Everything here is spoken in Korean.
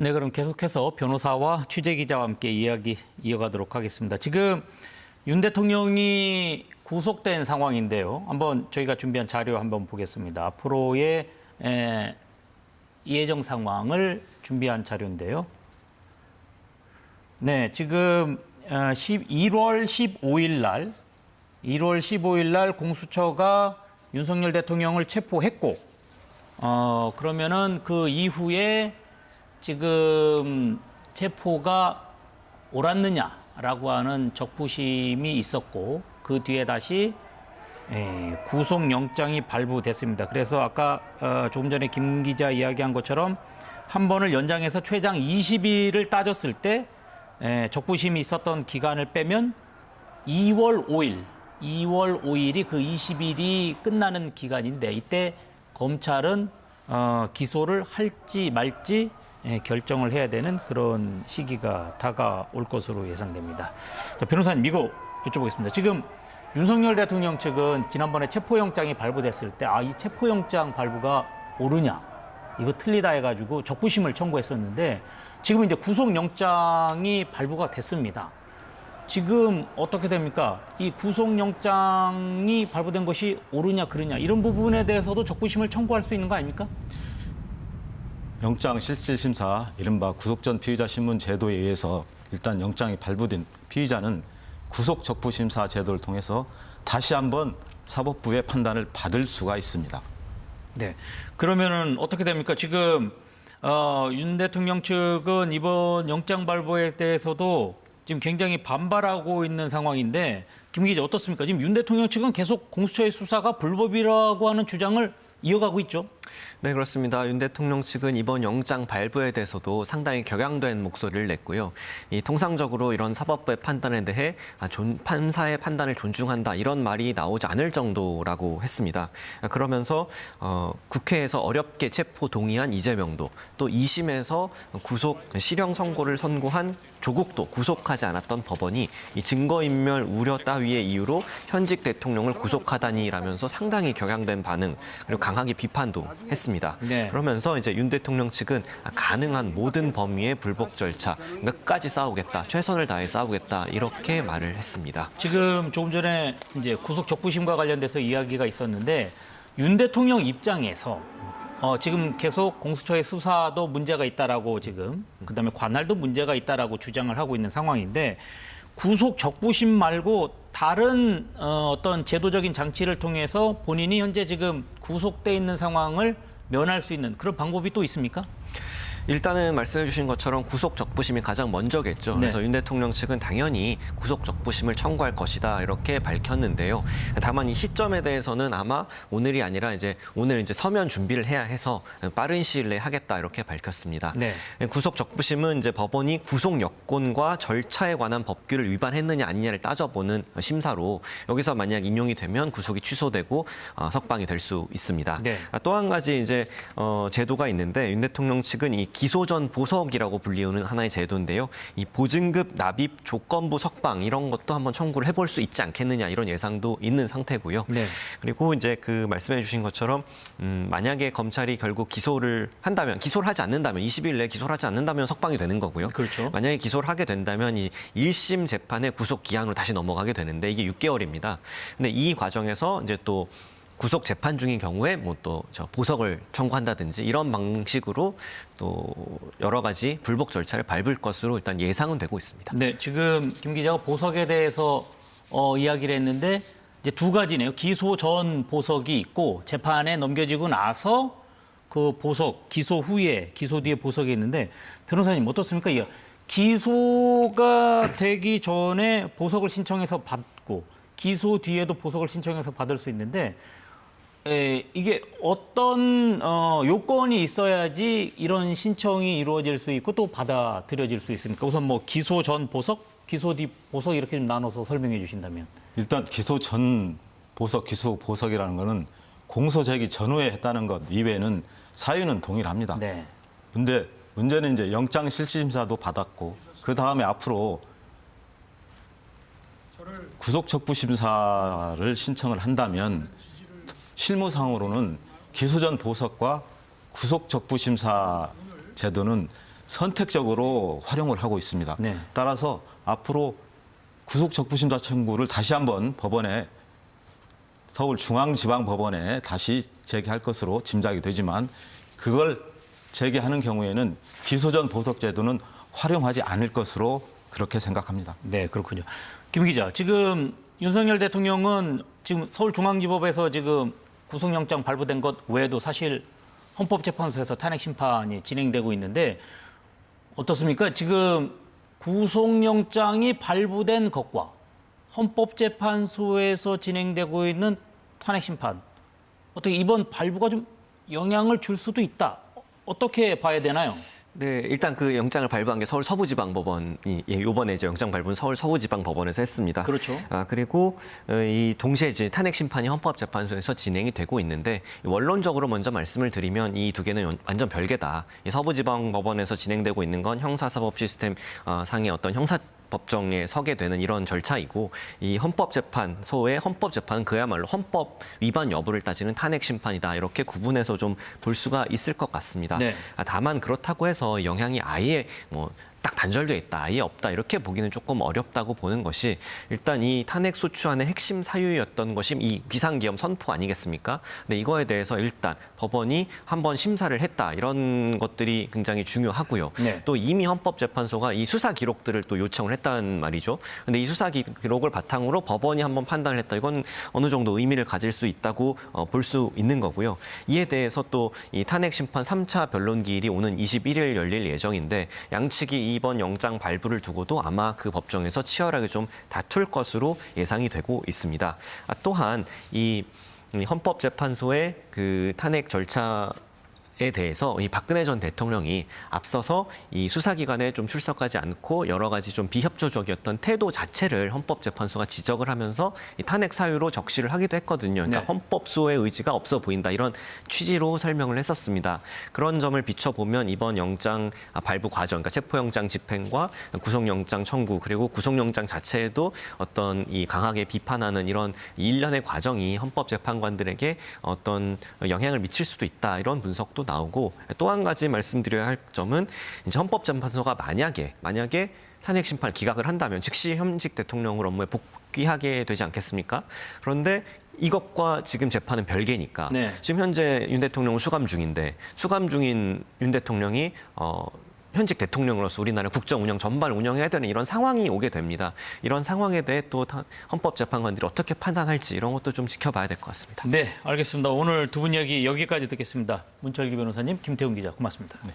네, 그럼 계속해서 변호사와 취재기자와 함께 이야기 이어가도록 하겠습니다. 지금 윤 대통령이 구속된 상황인데요. 한번 저희가 준비한 자료 한번 보겠습니다. 앞으로의 예정 상황을 준비한 자료인데요. 네, 지금 1월 15일 날 공수처가 윤석열 대통령을 체포했고, 그러면은 그 이후에 지금 체포가 옳았느냐라고 하는 적부심이 있었고, 그 뒤에 다시 구속영장이 발부됐습니다. 그래서 아까 조금 전에 김 기자 이야기한 것처럼 한 번을 연장해서 최장 20일을 따졌을 때 적부심이 있었던 기간을 빼면 2월 5일이 그 20일이 끝나는 기간인데, 이때 검찰은 기소를 할지 말지 결정을 해야 되는 그런 시기가 다가올 것으로 예상됩니다. 자, 변호사님, 이거 여쭤보겠습니다. 지금 윤석열 대통령 측은 지난번에 체포영장이 발부됐을 때 이 체포영장 발부가 옳으냐, 이거 틀리다 해가지고 적부심을 청구했었는데, 지금 이제 구속영장이 발부가 됐습니다. 지금 어떻게 됩니까? 이 구속영장이 발부된 것이 옳으냐 그르냐, 이런 부분에 대해서도 적부심을 청구할 수 있는 거 아닙니까? 영장실질심사, 이른바 구속 전 피의자 신문 제도에 의해서 일단 영장이 발부된 피의자는 구속 적부심사 제도를 통해서 다시 한번 사법부의 판단을 받을 수가 있습니다. 네. 그러면은 어떻게 됩니까? 지금 윤 대통령 측은 이번 영장 발부에 대해서도 지금 굉장히 반발하고 있는 상황인데, 김 기자 어떻습니까? 지금 윤 대통령 측은 계속 공수처의 수사가 불법이라고 하는 주장을 이어가고 있죠. 네, 그렇습니다. 윤 대통령 측은 이번 영장 발부에 대해서도 상당히 격양된 목소리를 냈고요. 통상적으로 이런 사법부의 판단에 대해 판사의 판단을 존중한다, 이런 말이 나오지 않을 정도라고 했습니다. 그러면서 국회에서 어렵게 체포 동의한 이재명도, 또 2심에서 구속 실형 선고를 선고한 조국도 구속하지 않았던 법원이 이 증거인멸 우려 따위의 이유로 현직 대통령을 구속하다니라면서 상당히 격양된 반응, 그리고 강하게 비판도 했습니다. 네. 그러면서 이제 윤 대통령 측은 가능한 모든 범위의 불복 절차 끝까지 싸우겠다, 최선을 다해 싸우겠다, 이렇게 말을 했습니다. 지금 조금 전에 이제 구속 적부심과 관련돼서 이야기가 있었는데, 윤 대통령 입장에서 지금 계속 공수처의 수사도 문제가 있다라고, 지금 그다음에 관할도 문제가 있다라고 주장을 하고 있는 상황인데, 구속 적부심 말고 다른 어떤 제도적인 장치를 통해서 본인이 현재 지금 구속돼 있는 상황을 면할 수 있는 그런 방법이 또 있습니까? 일단은 말씀해 주신 것처럼 구속 적부심이 가장 먼저겠죠. 네. 그래서 윤 대통령 측은 당연히 구속 적부심을 청구할 것이다, 이렇게 밝혔는데요. 다만 이 시점에 대해서는 아마 오늘이 아니라 오늘 서면 준비를 해야 해서 빠른 시일 내에 하겠다, 이렇게 밝혔습니다. 네. 구속 적부심은 법원이 구속 여건과 절차에 관한 법규를 위반했느냐 아니냐를 따져보는 심사로, 여기서 만약 인용이 되면 구속이 취소되고 석방이 될 수 있습니다. 네. 또 한 가지 제도가 있는데, 윤 대통령 측은 이 기소 전 보석이라고 불리우는 하나의 제도인데요. 이 보증급 납입 조건부 석방, 이런 것도 한번 청구를 해볼 수 있지 않겠느냐, 이런 예상도 있는 상태고요. 네. 그리고 그 말씀해 주신 것처럼 만약에 검찰이 결국 기소를 하지 않는다면 20일 내에 기소를 하지 않는다면 석방이 되는 거고요. 그렇죠. 만약에 기소를 하게 된다면 이 1심 재판의 구속 기한으로 다시 넘어가게 되는데, 이게 6개월입니다. 근데 이 과정에서 또 구속 재판 중인 경우에 보석을 청구한다든지 이런 방식으로 또 여러 가지 불복 절차를 밟을 것으로 일단 예상은 되고 있습니다. 네, 지금 김 기자가 보석에 대해서 이야기를 했는데, 이제 두 가지네요. 기소 전 보석이 있고, 재판에 넘겨지고 나서 그 보석, 기소 후에, 기소 뒤에 보석이 있는데, 변호사님 어떻습니까? 기소가 되기 전에 보석을 신청해서 받고, 기소 뒤에도 보석을 신청해서 받을 수 있는데, 이게 어떤 요건이 있어야지 이런 신청이 이루어질 수 있고 또 받아들여질 수 있습니까? 우선 기소 전 보석, 기소 뒤 보석, 이렇게 좀 나눠서 설명해 주신다면. 일단 기소 전 보석, 기소 보석이라는 거는 공소 제기 전후에 했다는 것 이외에는 사유는 동일합니다. 네. 근데 문제는 이제 영장 실질심사도 받았고, 그 다음에 앞으로 구속 적부심사를 신청을 한다면 실무상으로는 기소 전 보석과 구속 적부심사 제도는 선택적으로 활용을 하고 있습니다. 네. 따라서 앞으로 구속적부심사 청구를 다시 한번 법원에 서울중앙지방법원에 다시 제기할 것으로 짐작이 되지만 그걸 제기하는 경우에는 기소전 보석제도는 활용하지 않을 것으로 그렇게 생각합니다. 네, 그렇군요. 김 기자, 지금 윤석열 대통령은 지금 서울중앙지법에서 지금 구속영장 발부된 것 외에도 사실 헌법재판소에서 탄핵 심판이 진행되고 있는데 어떻습니까? 지금 구속영장이 발부된 것과 헌법재판소에서 진행되고 있는 탄핵 심판, 어떻게 이번 발부가 좀 영향을 줄 수도 있다. 어떻게 봐야 되나요? 네, 일단 그 영장을 발부한 게 서울 서부지방법원이 이번에 이제 영장 발부는 서울 서부지방법원에서 했습니다. 그렇죠. 그리고 이 동시에 이제 탄핵 심판이 헌법재판소에서 진행이 되고 있는데 원론적으로 먼저 말씀을 드리면 이 두 개는 완전 별개다. 이 서부지방법원에서 진행되고 있는 건 형사사법 시스템 상의 어떤 법정에 서게 되는 이런 절차이고 이 헌법재판소의 헌법재판은 그야말로 헌법 위반 여부를 따지는 탄핵 심판이다. 이렇게 구분해서 좀 볼 수가 있을 것 같습니다. 네. 다만 그렇다고 해서 영향이 아예 딱 단절돼 있다, 아예 없다 이렇게 보기는 조금 어렵다고 보는 것이 일단 이 탄핵 소추안의 핵심 사유였던 것이 이 비상계엄 선포 아니겠습니까? 근데 이거에 대해서 일단 법원이 한번 심사를 했다 이런 것들이 굉장히 중요하고요. 네. 또 이미 헌법재판소가 이 수사 기록들을 또 요청을 했다는 말이죠. 근데 이 수사 기록을 바탕으로 법원이 한번 판단을 했다. 이건 어느 정도 의미를 가질 수 있다고 볼 수 있는 거고요. 이에 대해서 또 이 탄핵 심판 3차 변론 기일이 오는 21일 열릴 예정인데 양측이 이번 영장 발부를 두고도 아마 그 법정에서 치열하게 좀 다툴 것으로 예상이 되고 있습니다. 또한 이 헌법재판소의 그 탄핵 절차에 대해서 이 박근혜 전 대통령이 앞서서 이 수사기관에 좀 출석하지 않고 여러 가지 좀 비협조적이었던 태도 자체를 헌법재판소가 지적을 하면서 이 탄핵 사유로 적시를 하기도 했거든요. 그러니까 네. 헌법소의 의지가 없어 보인다 이런 취지로 설명을 했었습니다. 그런 점을 비춰보면 이번 영장 발부 과정, 그러니까 체포영장 집행과 구속영장 청구 그리고 구속영장 자체에도 어떤 이 강하게 비판하는 이런 일련의 과정이 헌법재판관들에게 어떤 영향을 미칠 수도 있다 이런 분석도 나오고 또 한 가지 말씀드려야 할 점은 이제 헌법재판소가 만약에 탄핵 심판을 기각을 한다면 즉시 현직 대통령을 업무에 복귀하게 되지 않겠습니까? 그런데 이것과 지금 재판은 별개니까 네. 지금 현재 윤 대통령은 수감 중인데 수감 중인 윤 대통령이 현직 대통령으로서 우리나라 국정 운영 전반을 운영해야 되는 이런 상황이 오게 됩니다. 이런 상황에 대해 또 헌법재판관들이 어떻게 판단할지 이런 것도 좀 지켜봐야 될 것 같습니다. 네, 알겠습니다. 오늘 두 분 이야기 여기까지 듣겠습니다. 문철기 변호사님, 김태훈 기자, 고맙습니다. 네.